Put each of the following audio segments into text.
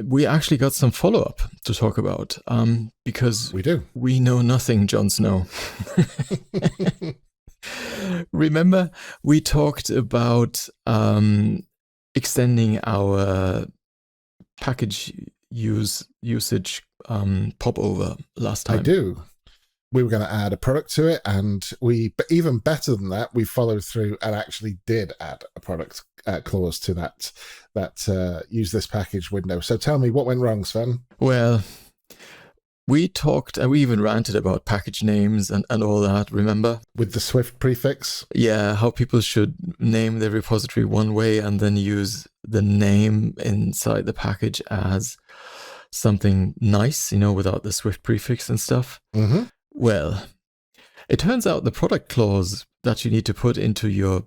we actually got some follow-up to talk about because We do. we know nothing, Jon Snow. Remember, we talked about extending our package usage popover last time. I do. We were going to add a product to it, and but even better than that, we followed through and actually did add a product clause to that use this package window. So tell me, what went wrong, Sven? Well, we talked, and we even ranted about package names and all that, remember? With the Swift prefix? Yeah, how people should name their repository one way and then use the name inside the package as something nice, without the Swift prefix and stuff. Mm-hmm. Well, it turns out the product clause that you need to put into your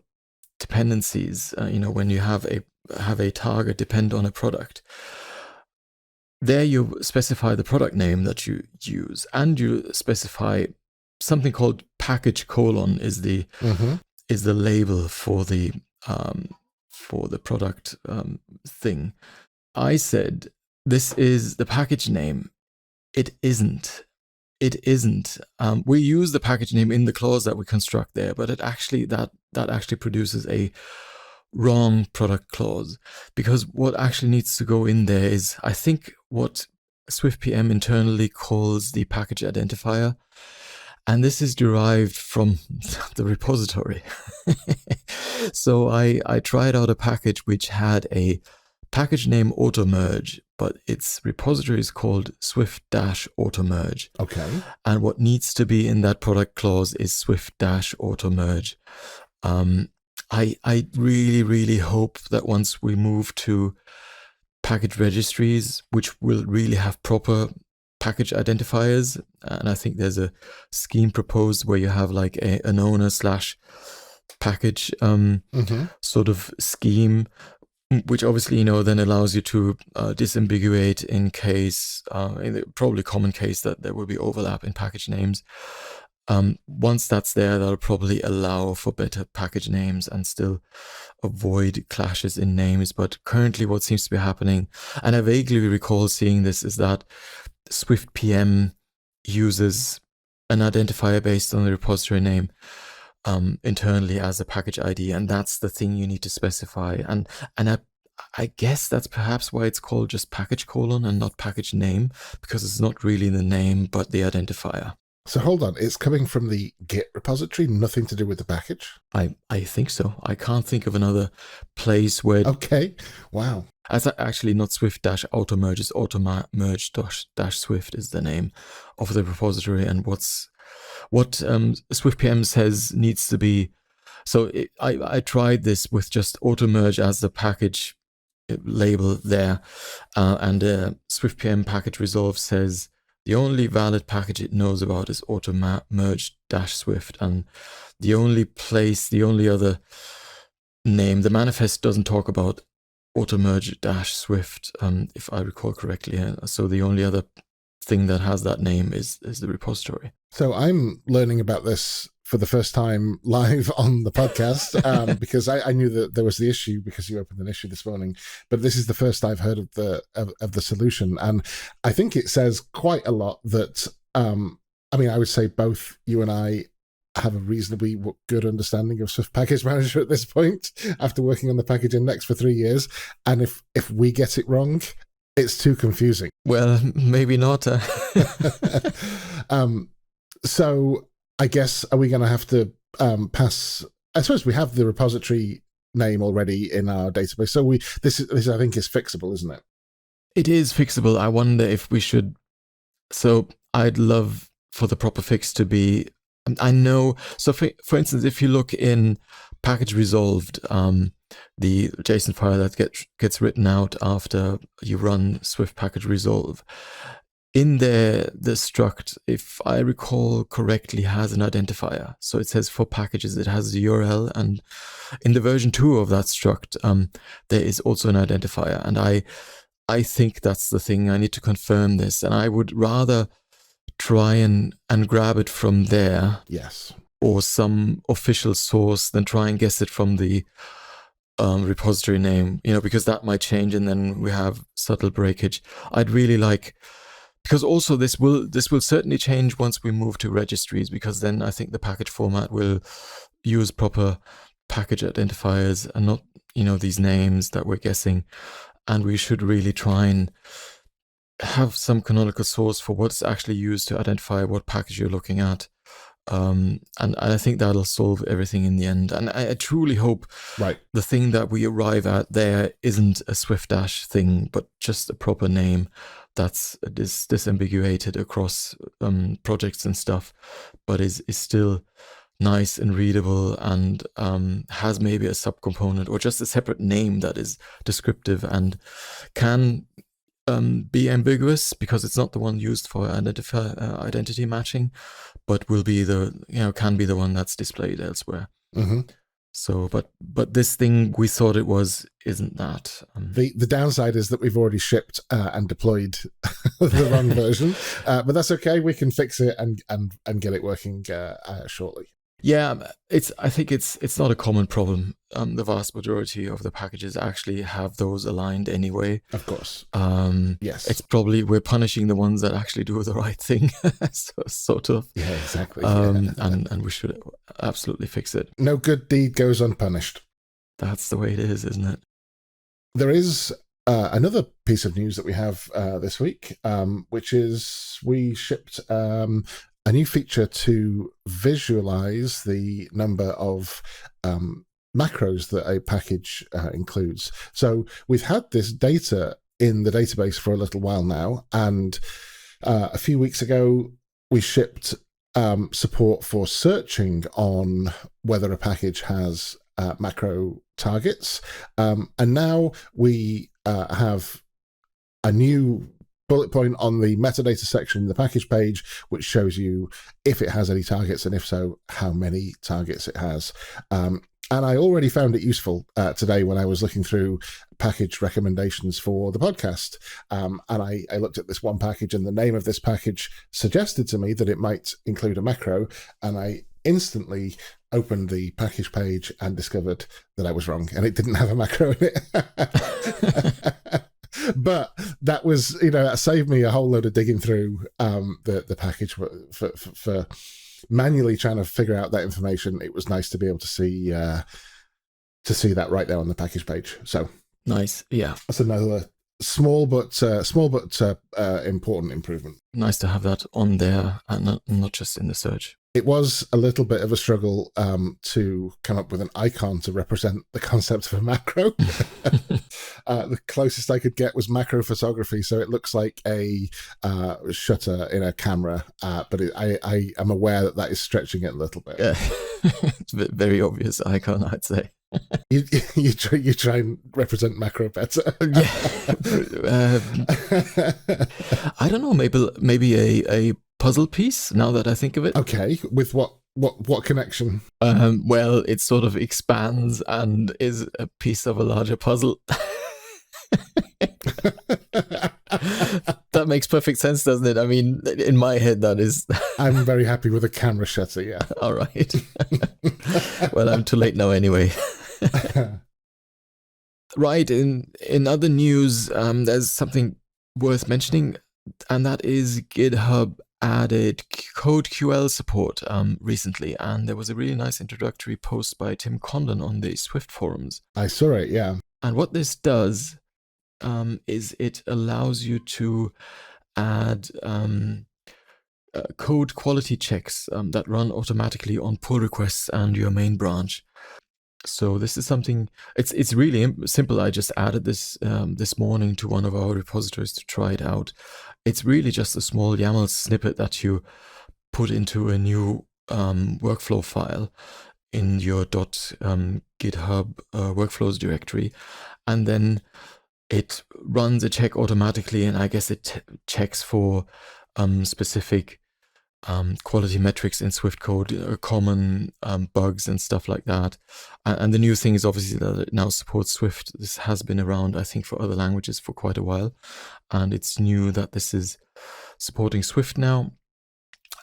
dependencies, when you have a target depend on a product, there you specify the product name that you use, and you specify something called package : is the label for the product thing. I said this is the package name. It isn't. We use the package name in the clause that we construct there, but it actually that actually produces a wrong product clause, because what actually needs to go in there is, I think, what SwiftPM internally calls the package identifier, and this is derived from the repository. So I tried out a package which had a package name automerge, but its repository is called swift-automerge. Okay. And what needs to be in that product clause is swift-automerge. I really, really hope that once we move to package registries, which will really have proper package identifiers, and I think there's a scheme proposed where you have like an owner / package sort of scheme, which obviously, then allows you to disambiguate in case, in the probably common case that there will be overlap in package names. Once that's there, that'll probably allow for better package names and still avoid clashes in names. But currently what seems to be happening, and I vaguely recall seeing this, is that SwiftPM uses an identifier based on the repository name internally as a package ID, and that's the thing you need to specify. And I guess that's perhaps why it's called just package : and not package name, because it's not really the name but the identifier. So hold on, it's coming from the Git repository, nothing to do with the package? I think so. I can't think of another place where... Okay, wow. It's actually not swift-automerge, it's automerge-swift is the name of the repository, and what SwiftPM says needs to be... So I tried this with just automerge as the package label there, and SwiftPM package resolve says the only valid package it knows about is automerge-swift, and the only other name, the manifest doesn't talk about automerge-swift, if I recall correctly. So the only other thing that has that name is the repository. So I'm learning about this for the first time live on the podcast, because I knew that there was the issue because you opened an issue this morning, but this is the first I've heard of the solution, and I think it says quite a lot that I would say both you and I have a reasonably good understanding of Swift Package Manager at this point after working on the package index for 3 years, and if we get it wrong, it's too confusing. Well, maybe not. So I guess, are we going to have to pass? I suppose we have the repository name already in our database, so this I think is fixable, isn't it? It is fixable. I wonder if we should. So I'd love for the proper fix to be. I know. So for instance, if you look in package resolved, the JSON file that gets written out after you run Swift package resolve, in there, the struct, if I recall correctly, has an identifier. So it says for packages, it has the URL. And in the version 2 of that struct, there is also an identifier. And I think that's the thing. I need to confirm this. And I would rather try and grab it from there. Yes. Or some official source than try and guess it from the repository name, because that might change, and then we have subtle breakage. I'd really like, because also this will certainly change once we move to registries, because then I think the package format will use proper package identifiers and not these names that we're guessing, and we should really try and have some canonical source for what's actually used to identify what package you're looking at. And I think that'll solve everything in the end. And I truly hope the thing that we arrive at there isn't a Swift Dash thing, but just a proper name that's disambiguated across projects and stuff, but is still nice and readable, and has maybe a subcomponent or just a separate name that is descriptive and can be ambiguous, because it's not the one used for identity matching, but will be can be the one that's displayed elsewhere. Mm-hmm. So, but this thing we thought it isn't that. The downside is that we've already shipped and deployed the wrong version, but that's okay. We can fix it and get it working shortly. Yeah, I think it's not a common problem. The vast majority of the packages actually have those aligned anyway. Of course. Yes. It's probably we're punishing the ones that actually do the right thing, sort of. Yeah, exactly. And we should absolutely fix it. No good deed goes unpunished. That's the way it is, isn't it? There is another piece of news that we have this week, which is we shipped a new feature to visualize the number of macros that a package includes. So we've had this data in the database for a little while now, and a few weeks ago we shipped support for searching on whether a package has macro targets, and now we have a new bullet point on the metadata section in the package page, which shows you if it has any targets, and if so, how many targets it has. And I already found it useful today when I was looking through package recommendations for the podcast. And I looked at this one package, and the name of this package suggested to me that it might include a macro, and I instantly opened the package page and discovered that I was wrong, and it didn't have a macro in it. But that was, that saved me a whole load of digging through the package for manually trying to figure out that information. It was nice to be able to see that right there on the package page. So nice, yeah. That's another small but important improvement. Nice to have that on there and not just in the search. It was a little bit of a struggle to come up with an icon to represent the concept of a macro. The closest I could get was macro photography, so it looks like a shutter in a camera, but I am aware that is stretching it a little bit. Yeah. It's a very obvious icon, I'd say. You try and represent macro better. Yeah. I don't know, maybe a puzzle piece, now that I think of it. Okay, with what connection? Well, it sort of expands and is a piece of a larger puzzle. That makes perfect sense, doesn't it? I mean, in my head, that is. I'm very happy with a camera shutter, yeah. All right. Well, I'm too late now anyway. Right, in other news, there's something worth mentioning, and that is GitHub added CodeQL support recently, and there was a really nice introductory post by Tim Condon on the Swift forums. I saw it, yeah. And what this does is it allows you to add code quality checks that run automatically on pull requests and your main branch. So this is something, it's really simple. I just added this this morning to one of our repositories to try it out. It's really just a small YAML snippet that you put into a new workflow file in your .github workflows directory, and then it runs a check automatically, and I guess it checks for specific quality metrics in Swift code, common bugs and stuff like that. And the new thing is obviously that it now supports Swift. This has been around, I think, for other languages for quite a while, and it's new that this is supporting Swift now.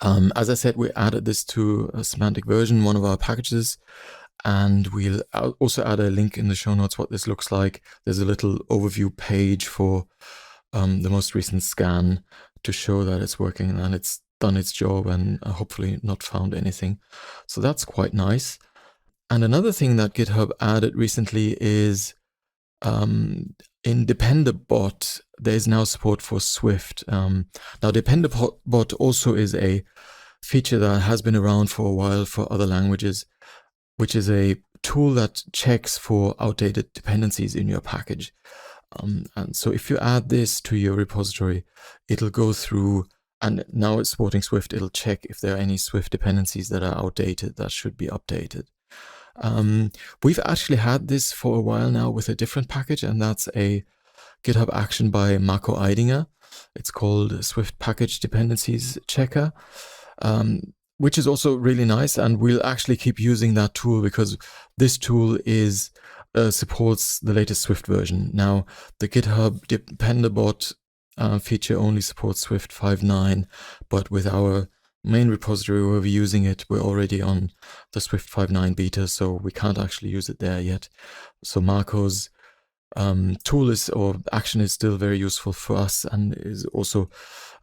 As I said, we added this to a semantic version, one of our packages, And we'll also add a link in the show notes what this looks like. There's a little overview page for the most recent scan to show that it's working and it's done its job and hopefully not found anything. So that's quite nice. And another thing that GitHub added recently is in Dependabot, there's now support for Swift. Now, Dependabot also is a feature that has been around for a while for other languages, which is a tool that checks for outdated dependencies in your package. And so if you add this to your repository, it'll go through, and now it's supporting Swift, it'll check if there are any Swift dependencies that are outdated that should be updated. We've actually had this for a while now with a different package, and that's a GitHub action by Marco Eidinger. It's called Swift Package Dependencies Checker, which is also really nice. And we'll actually keep using that tool because this tool is supports the latest Swift version. Now, the GitHub Dependabot feature only supports Swift 5.9, but with our main repository where we're using it, we're already on the Swift 5.9 beta, so we can't actually use it there yet. So Marco's tool or action is still very useful for us and is also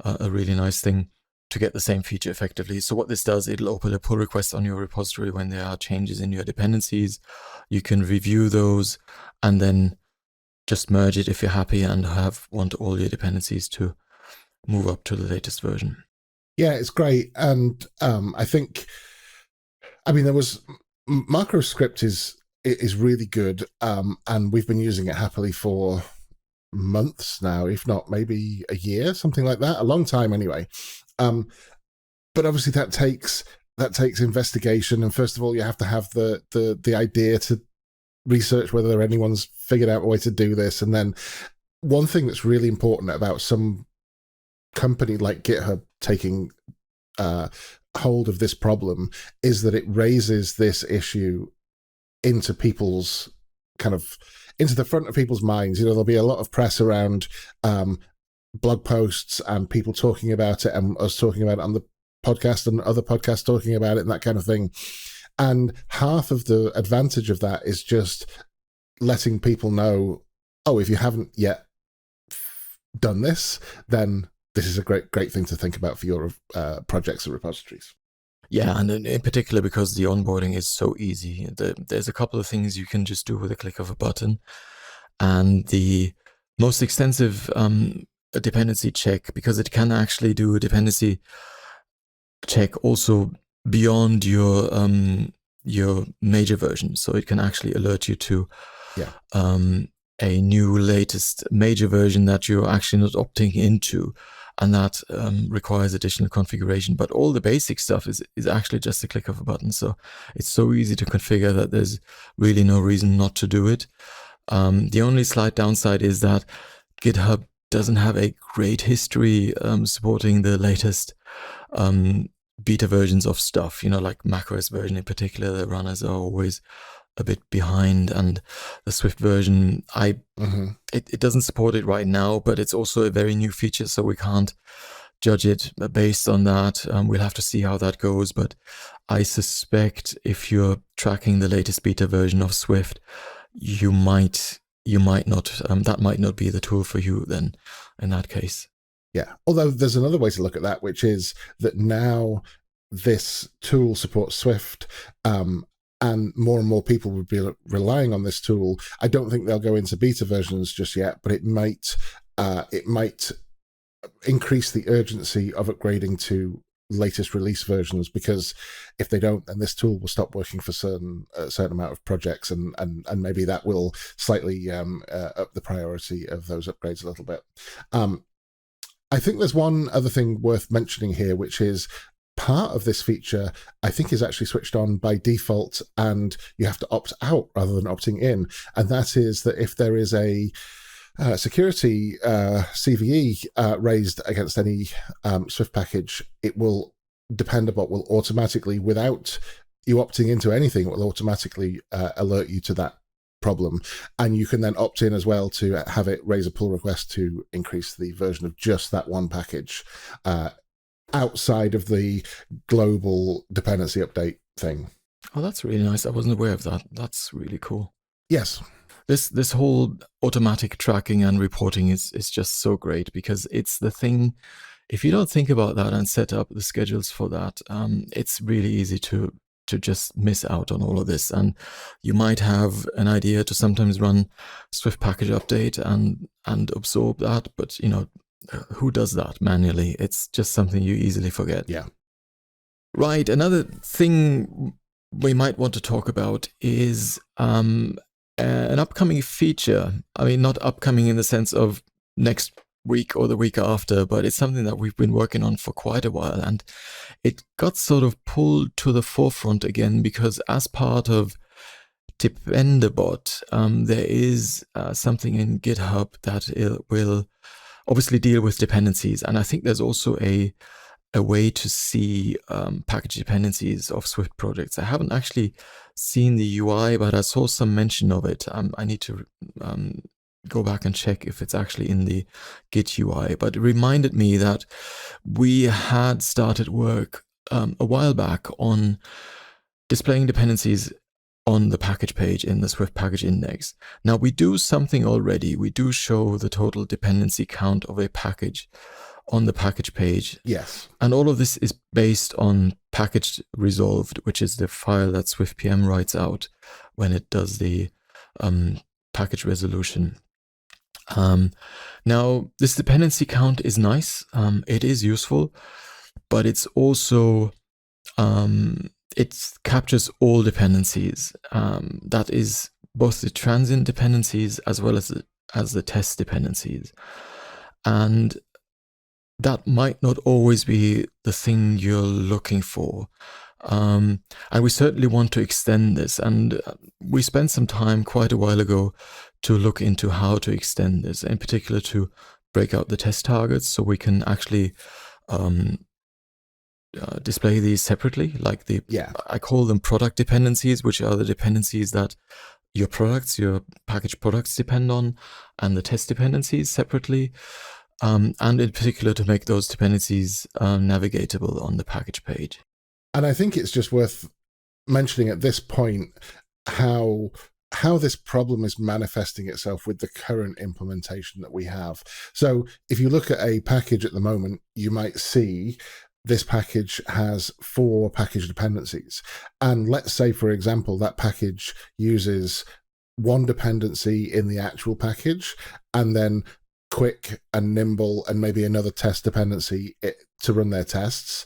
a really nice thing to get the same feature effectively. So what this does, it'll open a pull request on your repository when there are changes in your dependencies. You can review those and then just merge it if you're happy and want all your dependencies to move up to the latest version. Yeah, it's great. And I think, there was Microscript is really good. And we've been using it happily for months now, if not maybe a year, something like that, a long time anyway. But obviously that takes investigation. And first of all, you have to have the idea to research whether anyone's figured out a way to do this. And then one thing that's really important about some company like GitHub taking hold of this problem is that it raises this issue into people's into the front of people's minds. There'll be a lot of press around blog posts and people talking about it and us talking about it on the podcast and other podcasts talking about it and that kind of thing. And half of the advantage of that is just letting people know, oh, if you haven't yet done this, then this is a great thing to think about for your projects and repositories. Yeah, and in particular because the onboarding is so easy. There's a couple of things you can just do with a click of a button. And the most extensive dependency check, because it can actually do a dependency check also beyond your major version. So it can actually alert you to a new latest major version that you're actually not opting into. And that requires additional configuration. But all the basic stuff is actually just a click of a button. So it's so easy to configure that there's really no reason not to do it. The only slight downside is that GitHub doesn't have a great history supporting the latest beta versions of stuff. Like macOS version in particular, the runners are always a bit behind, and the Swift version, it doesn't support it right now, but it's also a very new feature, so we can't judge it based on that. We'll have to see how that goes, but I suspect if you're tracking the latest beta version of Swift, you might not, that might not be the tool for you then in that case. Yeah, although there's another way to look at that, which is that now this tool supports Swift, and more people would be relying on this tool. I don't think they'll go into beta versions just yet, but it might increase the urgency of upgrading to latest release versions, because if they don't, then this tool will stop working for a certain amount of projects, and maybe that will slightly up the priority of those upgrades a little bit. I think there's one other thing worth mentioning here, which is part of this feature, I think, is actually switched on by default, and you have to opt out rather than opting in. And that is that if there is a security CVE raised against any Swift package, Dependabot will automatically, without you opting into anything, it will automatically alert you to that problem. And you can then opt in as well to have it raise a pull request to increase the version of just that one package outside of the global dependency update thing. Oh, that's really nice. I wasn't aware of that. That's really cool. Yes. This whole automatic tracking and reporting is just so great, because it's the thing. If you don't think about that and set up the schedules for that, it's really easy to just miss out on all of this. And you might have an idea to sometimes run Swift package update and absorb that, but who does that manually? It's just something you easily forget. Yeah. Right. Another thing we might want to talk about is an upcoming feature. I mean, not upcoming in the sense of next week or the week after, but it's something that we've been working on for quite a while, and it got sort of pulled to the forefront again because as part of Dependabot, there is something in GitHub that it will obviously deal with dependencies, and I think there's also a way to see package dependencies of Swift projects. I haven't actually seen the UI, but I saw some mention of it. I need to go back and check if it's actually in the Git UI. But it reminded me that we had started work a while back on displaying dependencies on the package page in the Swift package index. Now, we do something already. We do show the total dependency count of a package on the package page. Yes. And all of this is based on package resolved, which is the file that SwiftPM writes out when it does the package resolution. Now, this dependency count is nice. It is useful, but it's also, it captures all dependencies. That is both the transient dependencies as well as the test dependencies. And that might not always be the thing you're looking for. And we certainly want to extend this. And we spent some time quite a while ago to look into how to extend this, in particular to break out the test targets so we can actually display these separately. Like I call them product dependencies, which are the dependencies that your package products depend on, and the test dependencies separately. And in particular to make those dependencies navigatable on the package page. And I think it's just worth mentioning at this point how this problem is manifesting itself with the current implementation that we have. So if you look at a package at the moment, you might see this package has 4 package dependencies. And let's say, for example, that package uses one dependency in the actual package, and then Quick and Nimble and maybe another test dependency to run their tests.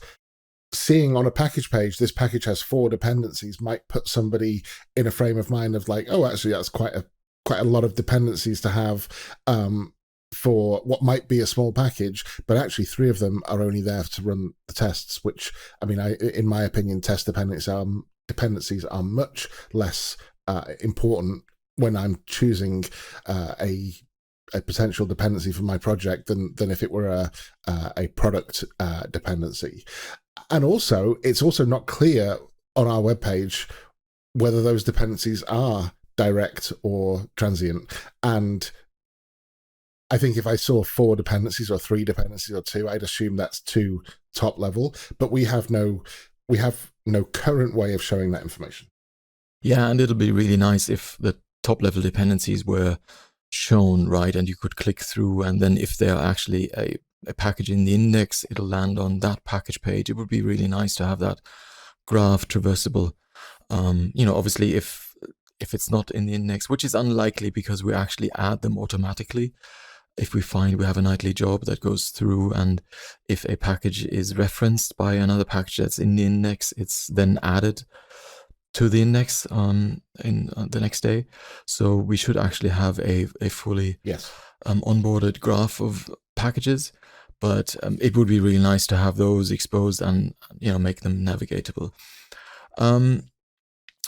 Seeing on a package page, this package has 4 dependencies might put somebody in a frame of mind of like, oh, actually, that's quite a lot of dependencies to have for what might be a small package, but actually 3 of them are only there to run the tests, which, I mean, in my opinion, test dependencies are much less important when I'm choosing a potential dependency for my project than if it were a product dependency. And also, it's also not clear on our webpage whether those dependencies are direct or transient. And I think if I saw 4 dependencies or 3 dependencies or 2, I'd assume that's too top level. But we have no current way of showing that information. Yeah, and it'll be really nice if the top level dependencies were shown, right? And you could click through, and then if there are actually a package in the index, it'll land on that package page. It would be really nice to have that graph traversable. Obviously if it's not in the index, which is unlikely because we actually add them automatically. If we find we have a nightly job that goes through, and if a package is referenced by another package that's in the index, it's then added to the index in the next day. So we should actually have a fully onboarded graph of packages, but it would be really nice to have those exposed and make them navigatable.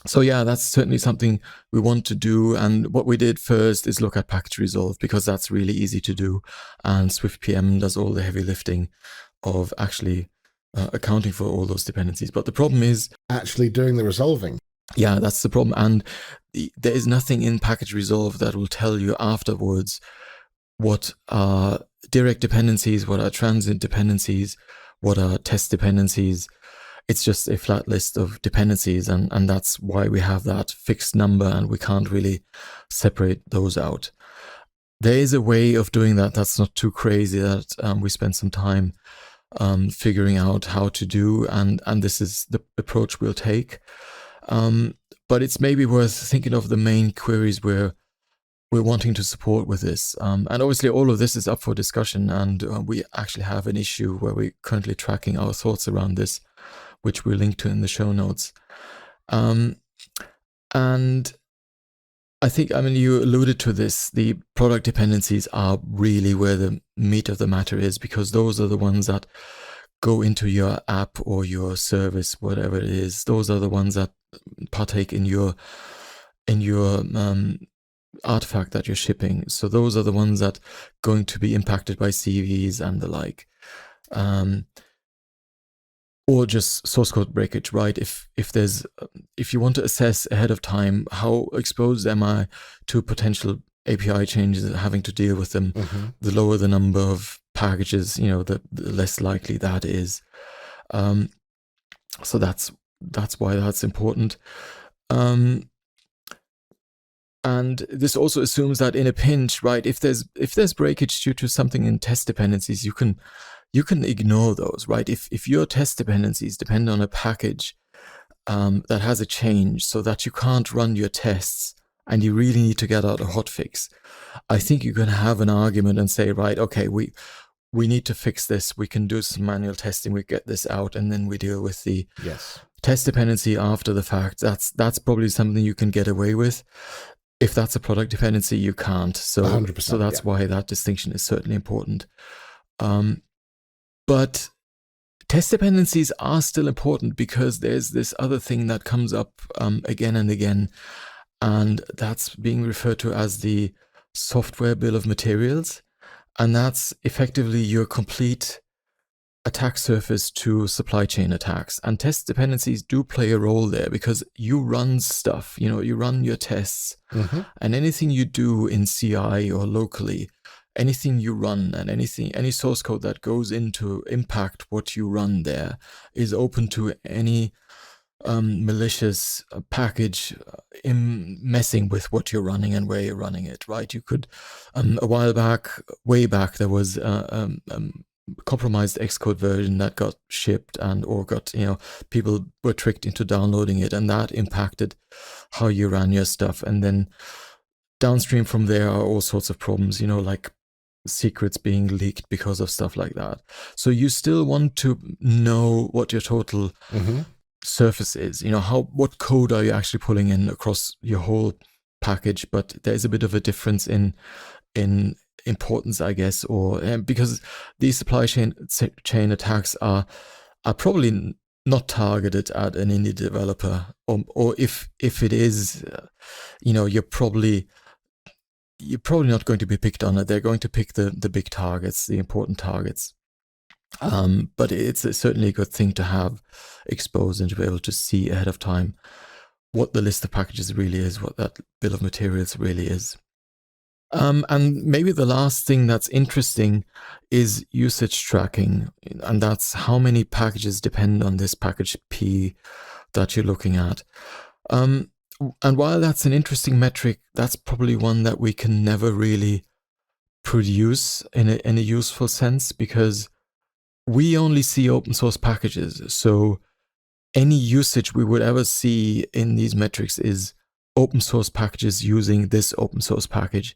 So yeah, that's certainly something we want to do. And what we did first is look at package resolve, because that's really easy to do, and SwiftPM does all the heavy lifting of actually accounting for all those dependencies. But the problem is actually doing the resolving. Yeah, that's the problem. And there is nothing in package resolve that will tell you afterwards what are direct dependencies, what are transient dependencies, what are test dependencies. It's just a flat list of dependencies, and that's why we have that fixed number, and we can't really separate those out. There is a way of doing that that's not too crazy, that we spent some time figuring out how to do, and this is the approach we'll take. But it's maybe worth thinking of the main queries we're wanting to support with this. And obviously all of this is up for discussion, and we actually have an issue where we're currently tracking our thoughts around this, which we'll link to in the show notes. And I think, you alluded to this, the product dependencies are really where the meat of the matter is, because those are the ones that go into your app or your service, whatever it is. Those are the ones that partake in your artifact that you're shipping. So those are the ones that going to be impacted by CVs and the like. Or just source code breakage, right? If you want to assess ahead of time how exposed am I to potential API changes and having to deal with them, the lower the number of packages, the less likely that is. So that's why that's important. And this also assumes that in a pinch, right, if there's breakage due to something in test dependencies, you can ignore those, right? If your test dependencies depend on a package that has a change so that you can't run your tests and you really need to get out a hotfix, I think you can have an argument and say, right, okay, we need to fix this. We can do some manual testing. We get this out, and then we deal with the test dependency after the fact. That's probably something you can get away with. If that's a product dependency, you can't. So 100%, so that's why that distinction is certainly important. But test dependencies are still important because there's this other thing that comes up again and again, and that's being referred to as the software bill of materials. And that's effectively your complete attack surface to supply chain attacks. And test dependencies do play a role there because you run stuff, you run your tests, and anything you do in CI or locally, anything you run and any source code that goes into impact what you run there is open to any malicious package messing with what you're running and where you're running it, right? You could, a while back, way back, there was compromised Xcode version that got shipped or got, people were tricked into downloading it, and that impacted how you ran your stuff. And then downstream from there are all sorts of problems, like secrets being leaked because of stuff like that. So you still want to know what your total surface is, what code are you actually pulling in across your whole package. But there's a bit of a difference in importance, I guess, or because these supply chain attacks are probably not targeted at an indie developer, or if it is, you're probably not going to be picked on it. They're going to pick the big targets, the important targets. But it's certainly a good thing to have exposed and to be able to see ahead of time what the list of packages really is, what that bill of materials really is. And maybe the last thing that's interesting is usage tracking, and that's how many packages depend on this package P that you're looking at. And while that's an interesting metric, that's probably one that we can never really produce in a useful sense, because we only see open source packages. So any usage we would ever see in these metrics is open source packages using this open source package.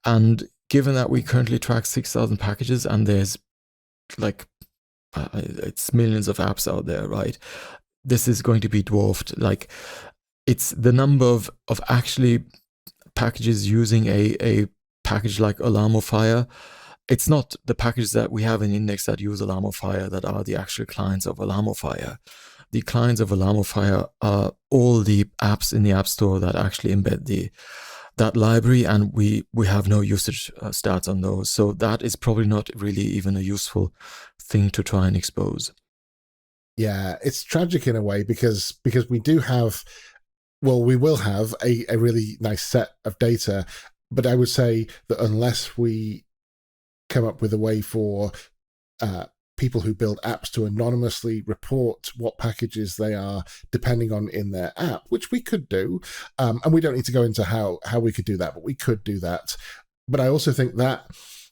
And given that we currently track 6,000 packages and there's it's millions of apps out there, right? This is going to be dwarfed. It's the number of actually packages using a package like Alarmofire. It's not the packages that we have in Index that use Alarmofire that are the actual clients of Alarmofire. The clients of Alarmofire are all the apps in the App Store that actually embed that library, and we have no usage stats on those. So that is probably not really even a useful thing to try and expose. Yeah, it's tragic in a way because we do have, we will have a really nice set of data, but I would say that unless we come up with a way for people who build apps to anonymously report what packages they are depending on in their app, which we could do. And we don't need to go into how we could do that, but we could do that. But I also think that,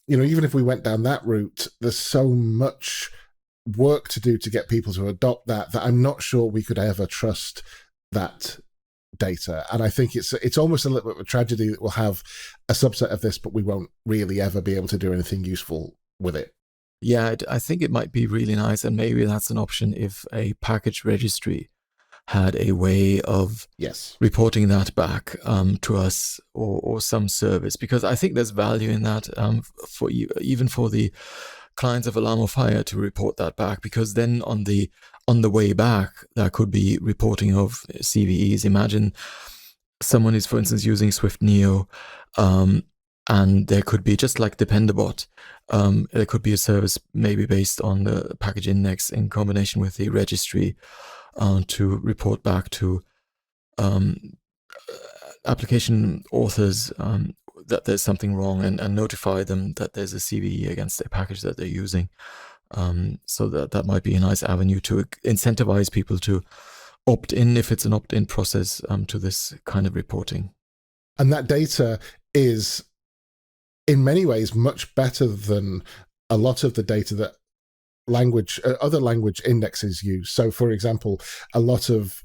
even if we went down that route, there's so much work to do to get people to adopt that I'm not sure we could ever trust that data. And I think it's almost a little bit of a tragedy that we'll have a subset of this, but we won't really ever be able to do anything useful with it. Yeah, I think it might be really nice, and maybe that's an option if a package registry had a way of reporting that back to us or some service, because I think there's value in that for even for the clients of Alarm or Fire to report that back, because then on the way back there could be reporting of CVEs. Imagine someone is, for instance, using Swift Neo, and there could be, just like Dependabot, there could be a service maybe based on the package index in combination with the registry to report back to application authors that there's something wrong, and notify them that there's a CVE against a package that they're using. So that might be a nice avenue to incentivize people to opt in, if it's an opt-in process, to this kind of reporting. And that data is in many ways much better than a lot of the data that other language indexes use. So, for example, a lot of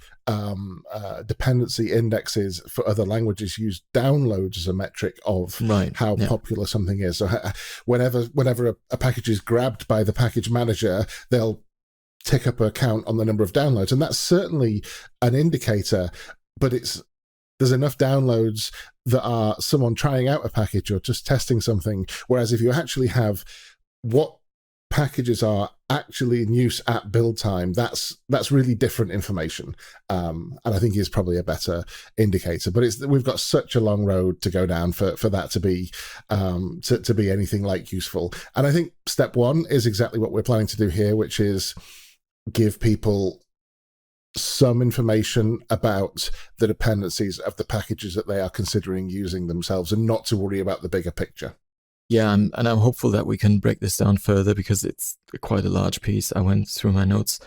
dependency indexes for other languages use downloads as a metric of how popular something is. So whenever a package is grabbed by the package manager, they'll tick up a count on the number of downloads. And that's certainly an indicator, but there's enough downloads that are someone trying out a package or just testing something. Whereas if you actually have what packages are actually in use at build time, that's really different information, and I think is probably a better indicator. But we've got such a long road to go down for that to be to be anything like useful. And I think step one is exactly what we're planning to do here, which is give people some information about the dependencies of the packages that they are considering using themselves, and not to worry about the bigger picture. Yeah, and I'm hopeful that we can break this down further, because it's quite a large piece. I went through my notes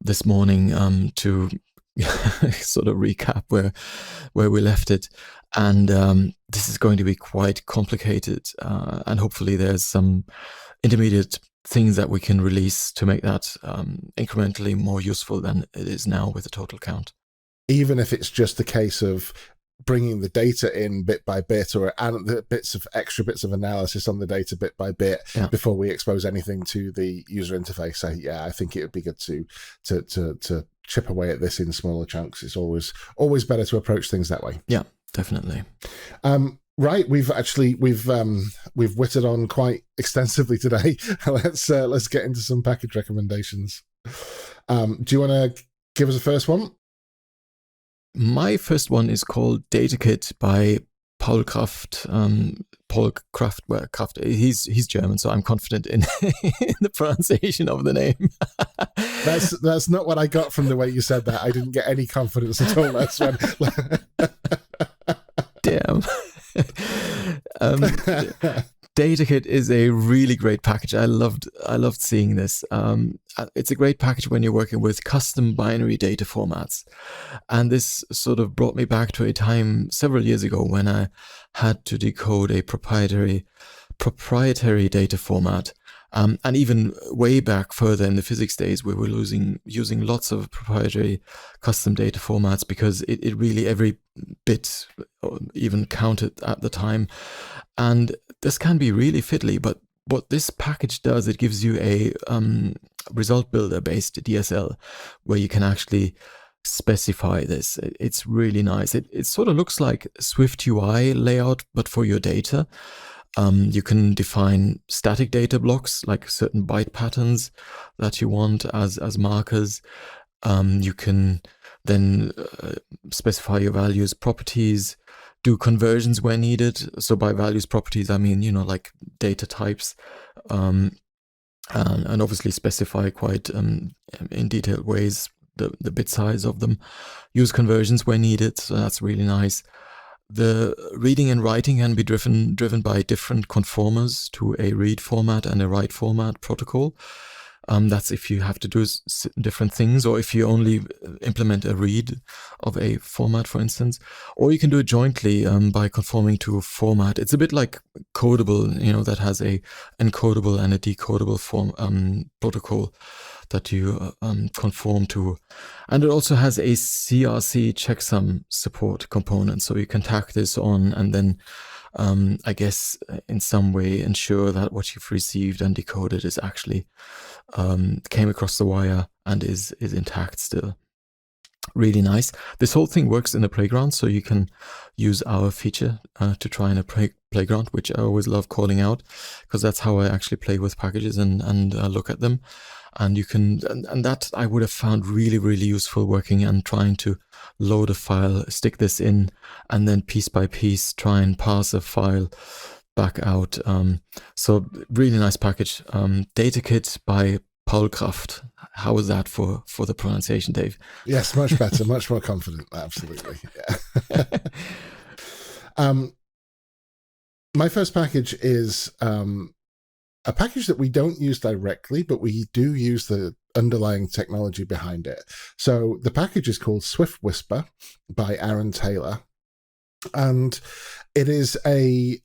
this morning to sort of recap where we left it, and this is going to be quite complicated, and hopefully there's some intermediate things that we can release to make that incrementally more useful than it is now with the total count. Even if it's just a case of bringing the data in bit by bit, or extra bits of analysis on the data bit by bit before we expose anything to the user interface. I think it would be good to chip away at this in smaller chunks. It's always better to approach things that way. Yeah, definitely. Right, we've whittled on quite extensively today. Let's get into some package recommendations. Do you want to give us a first one? My first one is called DataKit by Paul Kraft. Kraft. He's German, so I'm confident in the pronunciation of the name. That's not what I got from the way you said that. I didn't get any confidence at all. That's when. Damn. DataKit is a really great package. I loved seeing this. It's a great package when you're working with custom binary data formats. And this sort of brought me back to a time several years ago when I had to decode a proprietary data format. And even way back further in the physics days, we were using lots of proprietary custom data formats, because it really, every bit even counted at the time. And this can be really fiddly, but what this package does, it gives you a result builder based DSL where you can actually specify this. It's really nice. It sort of looks like Swift UI layout, but for your data. You can define static data blocks, like certain byte patterns that you want as markers. You can then specify your values properties, do conversions where needed. So by values properties, I mean, like data types, and obviously specify quite in detailed ways the bit size of them. Use conversions where needed. So that's really nice. The reading and writing can be driven by different conformers to a read format and a write format protocol. That's if you have to do different things, or if you only implement a read of a format, for instance. Or you can do it jointly by conforming to a format. It's a bit like Codable, that has a encodable and a decodable form protocol that you conform to. And it also has a CRC checksum support component. So you can tack this on and then, I guess, in some way ensure that what you've received and decoded is actually came across the wire and is intact still. Really nice. This whole thing works in the playground, so you can use our feature to try in a playground, which I always love calling out, because that's how I actually play with packages and look at them. And you can, and that I would have found really, really useful working and trying to load a file, stick this in, and then piece by piece try and parse a file back out. So really nice package. DataKit by Paul Kraft. How was that for the pronunciation, Dave? Yes, much better, much more confident. Absolutely. Yeah. My first package is a package that we don't use directly, but we do use the underlying technology behind it. So the package is called SwiftWhisper by Aaron Taylor. And it is a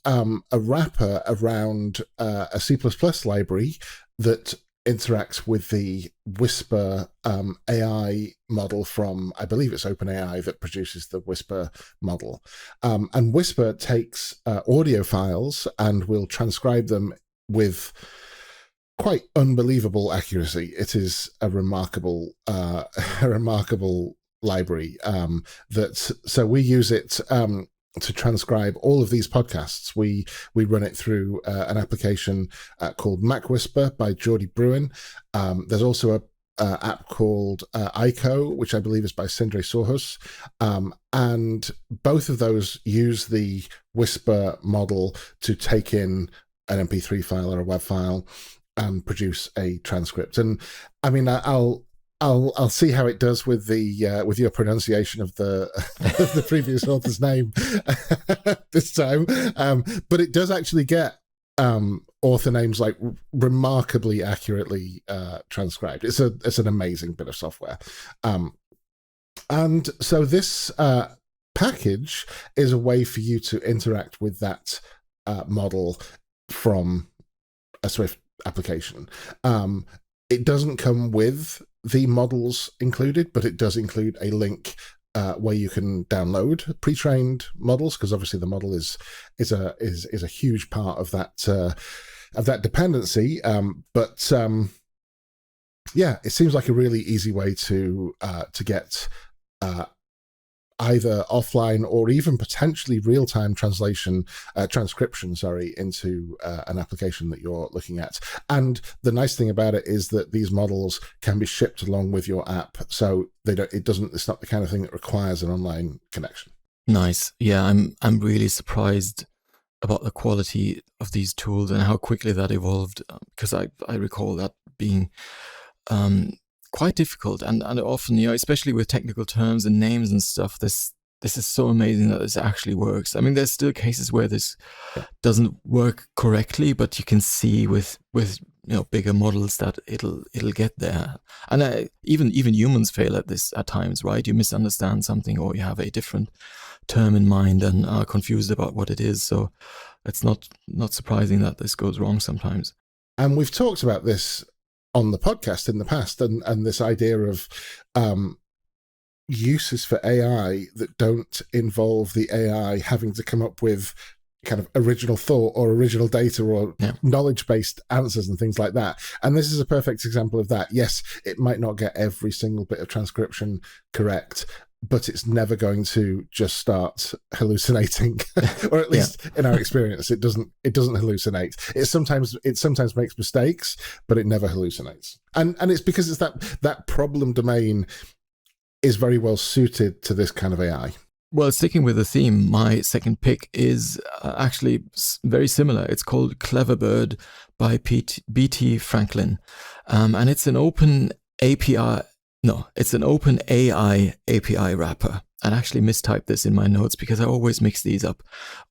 wrapper around a C++ library that interacts with the Whisper AI model from, I believe it's OpenAI that produces the Whisper model. And Whisper takes audio files and will transcribe them with quite unbelievable accuracy. It is a remarkable library so we use it to transcribe all of these podcasts. We run it through an application called MacWhisper by Geordie Bruin. There's also a app called ICO, which I believe is by Sindre Sorhus. And both of those use the Whisper model to take in an MP3 file or a WAV file and produce a transcript. And I mean, I'll see how it does with your pronunciation of the of the previous author's name this time. But it does actually get author names like remarkably accurately transcribed. It's an amazing bit of software. And so this package is a way for you to interact with that model from a Swift application. It doesn't come with the models included, but it does include a link where you can download pre-trained models, because obviously the model is a huge part of that dependency. But it seems like a really easy way to get either offline or even potentially real-time transcription, into an application that you're looking at. And the nice thing about it is that these models can be shipped along with your app, so it's not the kind of thing that requires an online connection. Nice. Yeah, I'm really surprised about the quality of these tools and how quickly that evolved, because I recall that being quite difficult and often, especially with technical terms and names and stuff, this is so amazing that this actually works. I mean, there's still cases where this doesn't work correctly, but you can see with bigger models that it'll get there. And even humans fail at this at times, right? You misunderstand something, or you have a different term in mind and are confused about what it is. So it's not surprising that this goes wrong sometimes. And we've talked about this on the podcast in the past, and this idea of uses for AI that don't involve the AI having to come up with kind of original thought or original data or knowledge-based answers and things like that. And this is a perfect example of that. Yes, it might not get every single bit of transcription correct, but it's never going to just start hallucinating, or at least in our experience, it doesn't hallucinate. It sometimes makes mistakes, but it never hallucinates. And it's because it's that problem domain is very well suited to this kind of AI. Well, sticking with the theme, my second pick is actually very similar. It's called Cleverbird by B.T. Franklin, and it's an open API. No, it's an open AI API wrapper. I actually mistyped this in my notes because I always mix these up.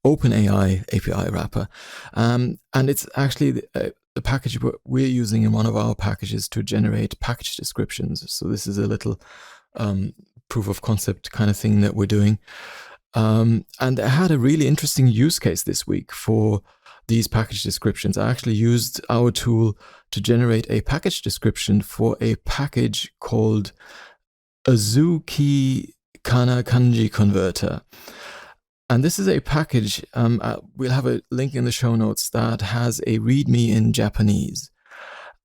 Open AI API wrapper. And it's actually the package we're using in one of our packages to generate package descriptions. So this is a little proof of concept kind of thing that we're doing. And I had a really interesting use case this week for these package descriptions. I actually used our tool to generate a package description for a package called Azuki Kana Kanji Converter. And this is a package, we'll have a link in the show notes, that has a README in Japanese.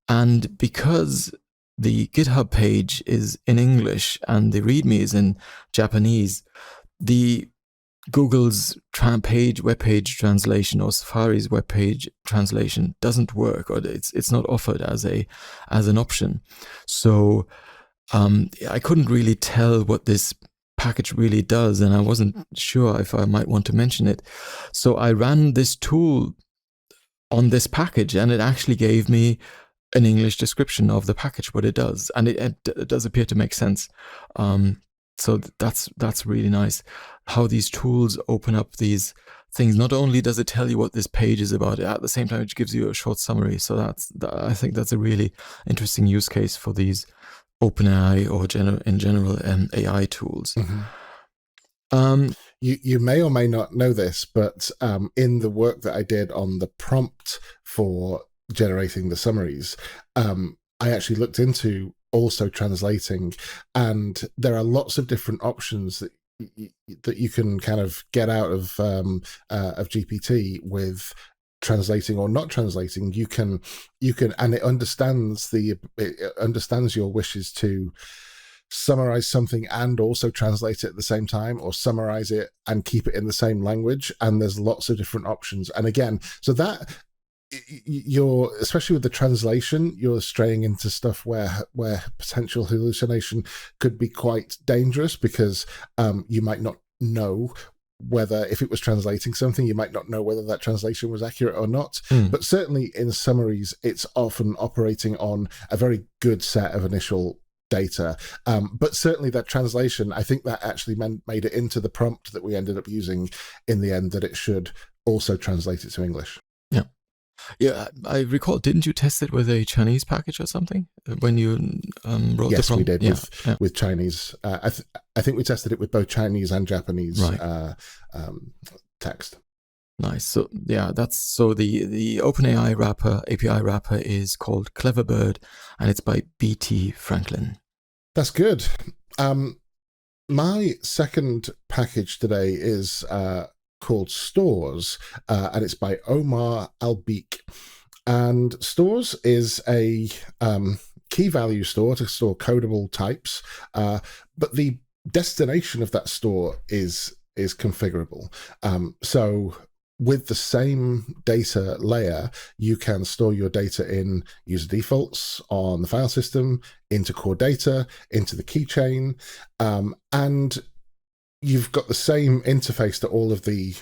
And because the GitHub page is in English and the README is in Japanese, the Google's web page translation or Safari's web page translation doesn't work, or it's not offered as an option. So I couldn't really tell what this package really does, and I wasn't sure if I might want to mention it. So I ran this tool on this package, and it actually gave me an English description of the package, what it does, and it does appear to make sense. So that's really nice how these tools open up these things. Not only does it tell you what this page is about, at the same time it gives you a short summary. So I think that's a really interesting use case for these OpenAI or in general AI tools. Mm-hmm. You may or may not know this, but in the work that I did on the prompt for generating the summaries, I actually looked into also translating, and there are lots of different options that you can kind of get out of GPT with translating or not translating. You can, and it understands your wishes to summarize something and also translate it at the same time, or summarize it and keep it in the same language. And there's lots of different options. And again, so that you're, especially with the translation, you're straying into stuff where potential hallucination could be quite dangerous, because you might not know whether, if it was translating something, you might not know whether that translation was accurate or not. But certainly in summaries, it's often operating on a very good set of initial data. But certainly that translation, I think that actually made it into the prompt that we ended up using in the end, that it should also translate it to English. Yeah, I recall, didn't you test it with a Chinese package or something when you wrote the prompt? Yes, we did with Chinese. I think we tested it with both Chinese and Japanese text. Nice. So yeah, the OpenAI API wrapper is called Cleverbird, and it's by BT Franklin. That's good. My second package today is called Stores, and it's by Omar Albeek. And Stores is a key value store to store codable types, but the destination of that store is configurable. So with the same data layer, you can store your data in user defaults on the file system, into core data, into the keychain, and you've got the same interface to all of the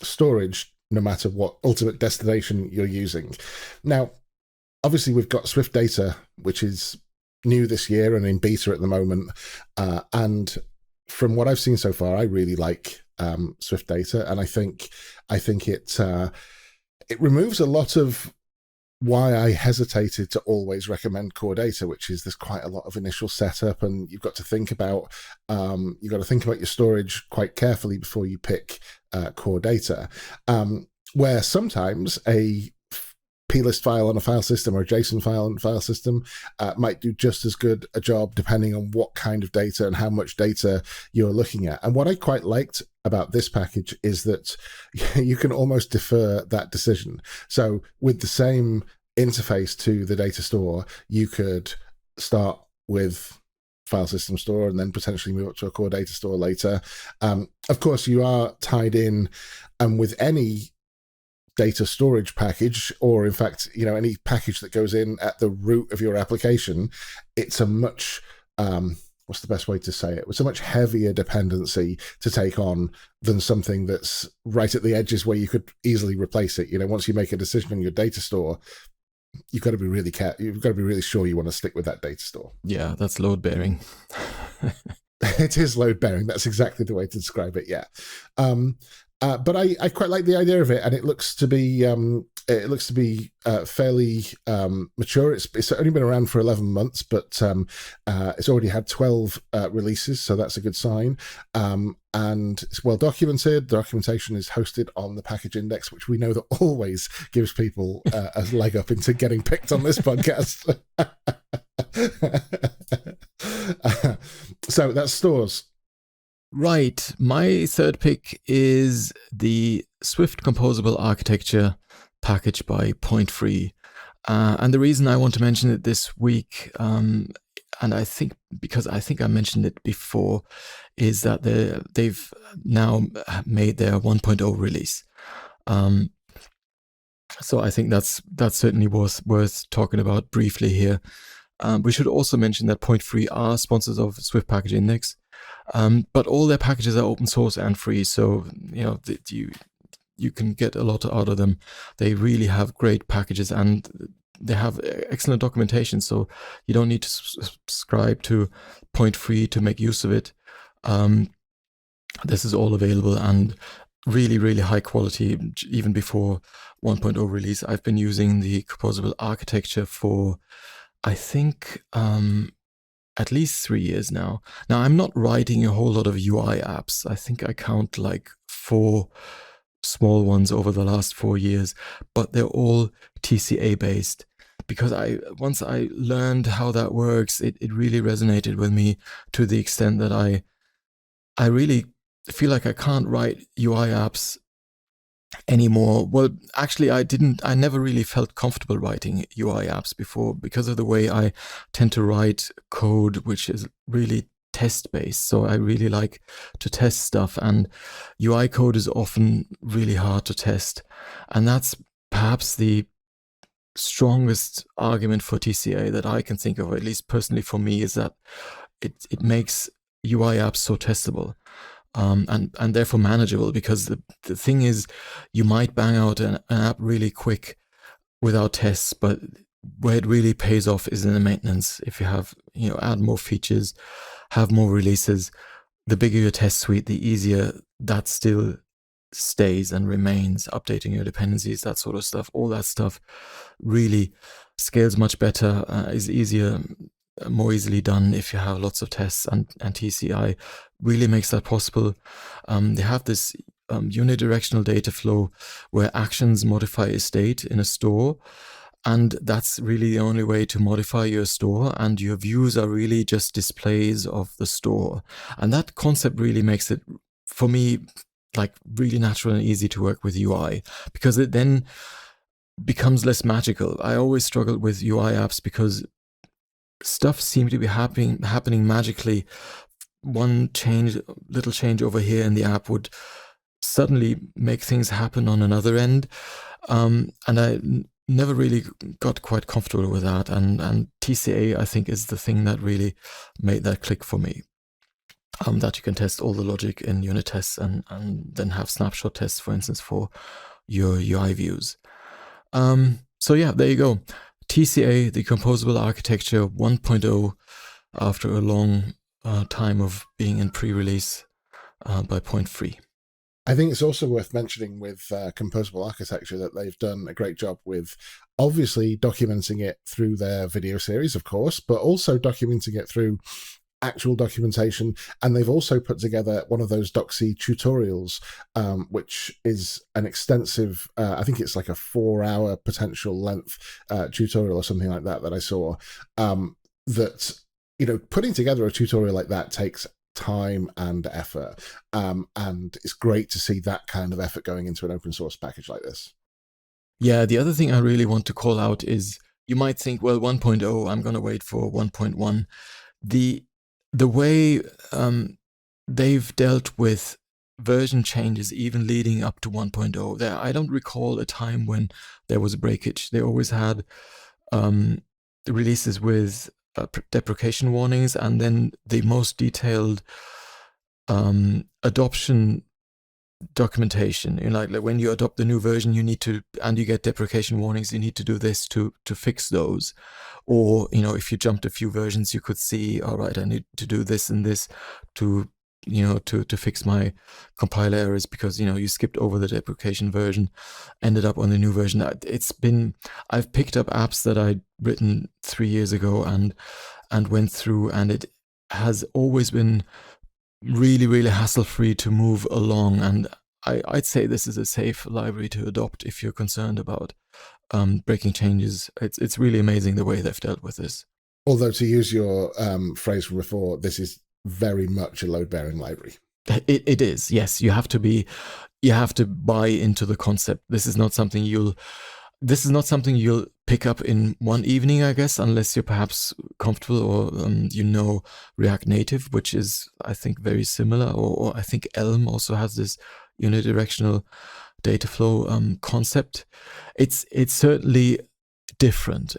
storage, no matter what ultimate destination you're using. Now, obviously, we've got Swift Data, which is new this year and in beta at the moment. And from what I've seen so far, I really like Swift Data, and I think it removes a lot of why I hesitated to always recommend core data, which is there's quite a lot of initial setup, and you've got to think about your storage quite carefully before you pick core data. Where sometimes a plist file on a file system or a JSON file on a file system might do just as good a job, depending on what kind of data and how much data you're looking at. And what I quite liked about this package is that you can almost defer that decision. So with the same interface to the data store, you could start with file system store and then potentially move up to a core data store later. Of course, you are tied in, and with any data storage package, or in fact, any package that goes in at the root of your application, it's a much what's the best way to say it? It's a much heavier dependency to take on than something that's right at the edges where you could easily replace it. Once you make a decision on your data store, you've got to be really you've got to be really sure you want to stick with that data store. Yeah, that's load bearing. It is load bearing. That's exactly the way to describe it. Yeah. But I quite like the idea of it, and it looks to be fairly mature. It's only been around for 11 months, but it's already had 12 releases, so that's a good sign. And it's well documented. The documentation is hosted on the package index, which we know that always gives people a leg up into getting picked on this podcast. So that's stores. Right. My third pick is the Swift Composable Architecture package by Point Free. And the reason I want to mention it this week, and I think because I think I mentioned it before, is that they've now made their 1.0 release. So I think that's certainly worth talking about briefly here. We should also mention that Point Free are sponsors of Swift Package Index. But all their packages are open source and free, so you can get a lot out of them. They really have great packages, and they have excellent documentation, so you don't need to subscribe to Point Free to make use of it. This is all available and really, really high quality, even before 1.0 release. I've been using the Composable Architecture for, I think, at least 3 years now. Now, I'm not writing a whole lot of UI apps. I think I count like 4 small ones over the last 4 years, but they're all TCA based. Because once I learned how that works, it really resonated with me to the extent that I really feel like I can't write UI apps anymore. Well, actually, I never really felt comfortable writing UI apps before because of the way I tend to write code, which is really test-based. So I really like to test stuff, and UI code is often really hard to test. And that's perhaps the strongest argument for TCA that I can think of, at least personally for me, is that it makes UI apps so testable. And therefore manageable, because the thing is, you might bang out an app really quick without tests, but where it really pays off is in the maintenance. If you have, add more features, have more releases, the bigger your test suite, the easier that still stays and remains. Updating your dependencies, that sort of stuff, all that stuff really scales much better, is easier, more easily done if you have lots of tests, and TCI really makes that possible. They have this unidirectional data flow where actions modify a state in a store, and that's really the only way to modify your store, and your views are really just displays of the store. And that concept really makes it, for me, like really natural and easy to work with UI, because it then becomes less magical. I always struggled with UI apps because stuff seemed to be happening magically. One little change over here in the app would suddenly make things happen on another end. And I never really got quite comfortable with that. And TCA, I think, is the thing that really made that click for me. That you can test all the logic in unit tests and then have snapshot tests, for instance, for your UI views. So yeah, there you go. TCA, the Composable Architecture 1.0, after a long time of being in pre-release by Point Free. I think it's also worth mentioning with Composable Architecture that they've done a great job with obviously documenting it through their video series, of course, but also documenting it through actual documentation. And they've also put together one of those Doxy tutorials, which is an extensive, I think it's like a 4-hour potential length tutorial or something like that I saw. That, putting together a tutorial like that takes time and effort. And it's great to see that kind of effort going into an open source package like this. Yeah, the other thing I really want to call out is, you might think, well, 1.0, I'm going to wait for 1.1. The way they've dealt with version changes, even leading up to 1.0, I don't recall a time when there was a breakage. They always had releases with deprecation warnings, and then the most detailed adoption documentation. Like when you adopt the new version, you need to, and you get deprecation warnings, you need to do this to fix those. Or, if you jumped a few versions, you could see, all right, I need to do this and this to to fix my compile errors because, you skipped over the deprecation version, ended up on the new version. I've picked up apps that I'd written 3 years ago and went through, and it has always been really, really hassle-free to move along. And I'd say this is a safe library to adopt if you're concerned about breaking changes. It's really amazing the way they've dealt with this. Although, to use your phrase from before, this is very much a load-bearing library. It is, yes. You have to buy into the concept. This is not something you'll pick up in one evening, I guess, unless you're perhaps comfortable or React Native, which is, I think, very similar. Or I think Elm also has this unidirectional data flow concept. It's certainly different.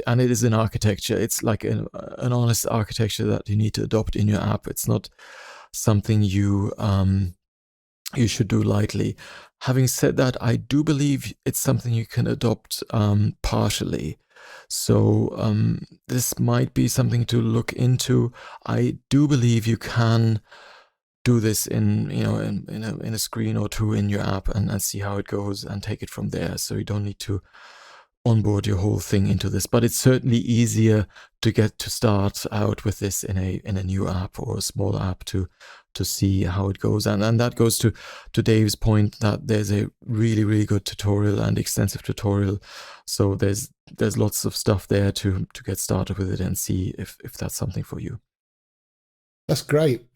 And it is an architecture. It's like an honest architecture that you need to adopt in your app. It's not something you should do lightly. Having said that, I do believe it's something you can adopt partially. So this might be something to look into. I do believe you can do this in a screen or two in your app and see how it goes and take it from there. So you don't need to onboard your whole thing into this, but it's certainly easier to get to start out with this in a new app or a small app to see how it goes. And that goes to Dave's point that there's a really, really good tutorial and extensive tutorial. So there's lots of stuff there to get started with it and see if that's something for you. That's great.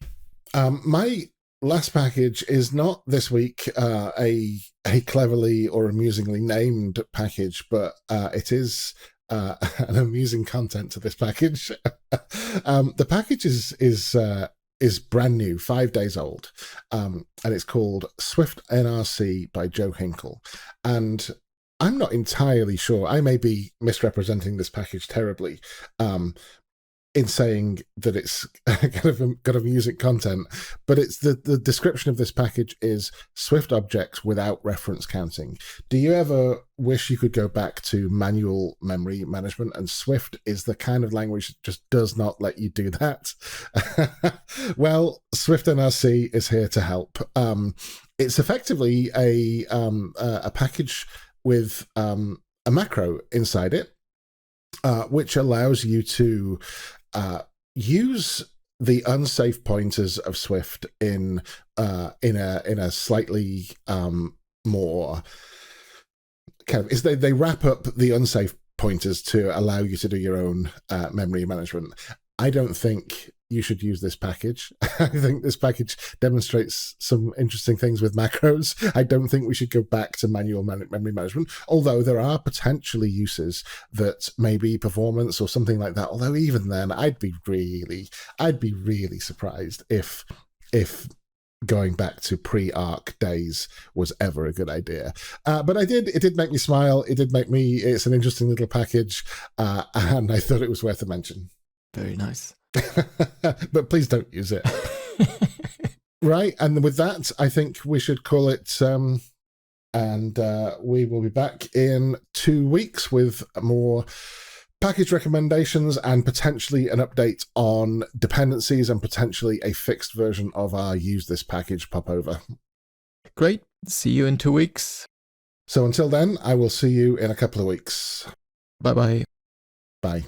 My last package is not this week a cleverly or amusingly named package, but it is an amusing content to this package. The package is brand new, 5 days old, and it's called SwiftNRC by Joe Hinkle. And I'm not entirely sure. I may be misrepresenting this package terribly in saying that it's got amusing content, but it's the description of this package is Swift objects without reference counting. Do you ever wish you could go back to manual memory management? And Swift is the kind of language that just does not let you do that. Well, SwiftNRC is here to help. It's effectively a package with a macro inside it, which allows you to use the unsafe pointers of Swift in a slightly more kind of they wrap up the unsafe pointers to allow you to do your own memory management. I don't think you should use this package. I think this package demonstrates some interesting things with macros. I don't think we should go back to manual memory management, although there are potentially uses that maybe performance or something like that. Although even then, I'd be really surprised if going back to pre-Arc days was ever a good idea. But it did make me smile. It's an interesting little package, and I thought it was worth a mention. Very nice. But please don't use it. Right, and with that, I think we should call it, and we will be back in 2 weeks with more package recommendations and potentially an update on dependencies and potentially a fixed version of our use this package popover. Great. See you in 2 weeks. So until then, I will see you in a couple of weeks. Bye-bye. Bye.